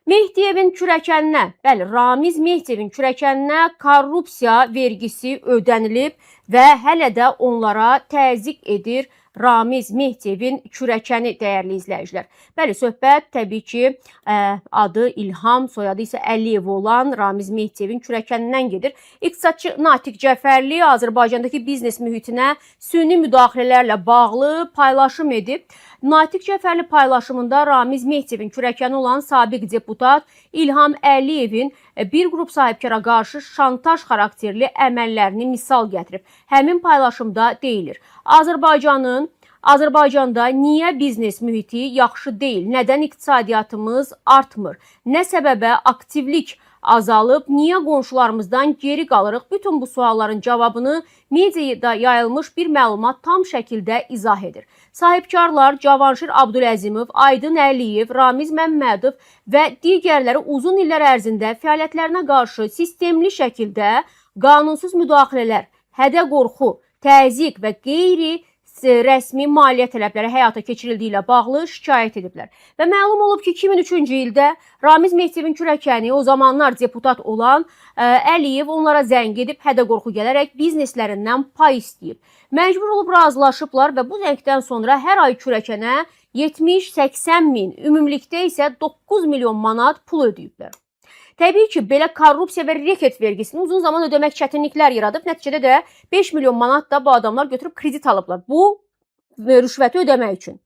Mehdiyevin kürəkəninə, bəli, Ramiz Mehdiyevin kürəkəninə korrupsiya vergisi ödənilib və hələ də onlara təzyiq edir Ramiz Mehdiyevin kürəkəni, dəyərli izləyicilər. Bəli, söhbət təbii ki, adı İlham, soyadı isə Əliyev olan Ramiz Mehdiyevin kürəkənindən gedir. İqtisadçı Natiq Cəfərli Azərbaycandakı biznes mühitinə süni müdaxilələrlə bağlı paylaşım edib. Natiq Cəfərli paylaşımında Ramiz Mehdiyevin kürəkəni olan sabiq deputat İlham Əliyevin bir qrup sahibkara qarşı şantaj xarakterli əməllərini misal gətirib. Həmin paylaşımda deyilir: Azərbaycanda niyə biznes mühiti yaxşı deyil? Nədən iqtisadiyyatımız artmır? Nə səbəbə aktivlik azalıb? Niyə qonşularımızdan geri qalırıq? Bütün bu sualların cavabını mediada yayılmış bir məlumat tam şəkildə izah edir. Sahibkarlar Cavanşir Abdüləzimov, Aydın Əliyev, Ramiz Məmmədov və digərləri uzun illər ərzində fəaliyyətlərinə qarşı sistemli şəkildə qanunsuz müdaxilələr, hədə-qorxu, təzyiq və qeyri-rəsmi maliyyə tələbləri həyata keçirildiyi ilə bağlı şikayət ediblər. Və məlum olub ki, 2003-cü ildə Ramiz Mehdiyevin kürəkəni, o zamanlar deputat olan Əliyev onlara zəng edib hədə-qorxu gələrək bizneslərindən pay istəyib. Məcbur olub razılaşıblar və bu zəngdən sonra hər ay kürəkənə 70-80 min, ümumilikdə isə 9 milyon manat pul ödəyiblər. Təbii ki, belə korrupsiya və reket vergisini uzun zaman ödəmək çətinliklər yaradıb. Nəticədə də 5 milyon manat da bu adamlar götürüb kredit alıblar bu rüşvəti ödəmək üçün.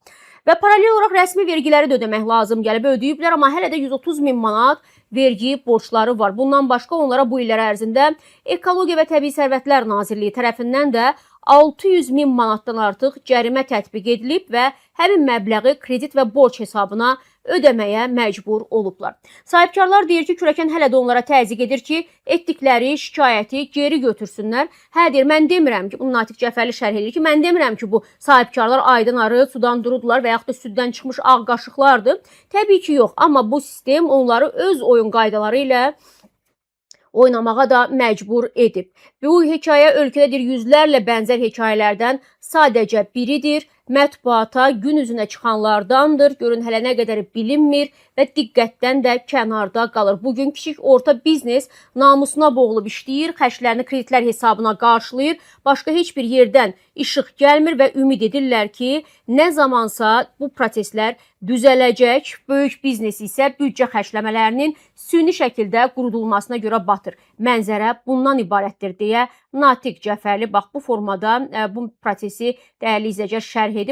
Və paralel olaraq rəsmi vergiləri də ödəmək lazım gəlib, ödəyiblər, amma hələ də 130 min manat vergi borçları var. Bundan başqa onlara bu illər ərzində Ekologiya və Təbii Sərvətlər Nazirliyi tərəfindən də 600 min manatdan artıq cərimə tətbiq edilib və həmin məbləği kredit və borc hesabına ödəməyə məcbur olublar. Sahibkarlar deyir ki, kürəkən hələ də onlara təzyiq edir ki, etdikləri şikayəti geri götürsünlər. Hə deyir, mən demirəm ki, bunu Natiq Cəfərli şərh edir ki, mən demirəm ki, bu sahibkarlar aydın arı sudan dururdular və yaxud da süddən çıxmış ağ qaşıqlardır. Təbii ki, yox, amma bu sistem onları öz oyun qaydaları ilə oynamağa da məcbur edib. Bu hekayə ölkədə yüzlərlə bənzər hekayələrdən sadəcə biridir. Mətbuata gün üzünə çıxanlardandır. Görün hələ nə qədər bilinmir və diqqətdən də kənarda qalır. Bugün kiçik orta biznes namusuna boğulub işləyir, xərclərini kreditlər hesabına qarşılayır. Başqa heç bir yerdən işıq gəlmir və ümid edirlər ki, nə zamansa bu proseslər düzələcək. Böyük biznes isə büdcə xərcləmələrinin süni şəkildə qurudulmasına görə batır. Mənzərə bundan ibarətdir deyə Natiq Cəfərli bax bu formada bu prosesi dəyərli izləyicilər şərh edib.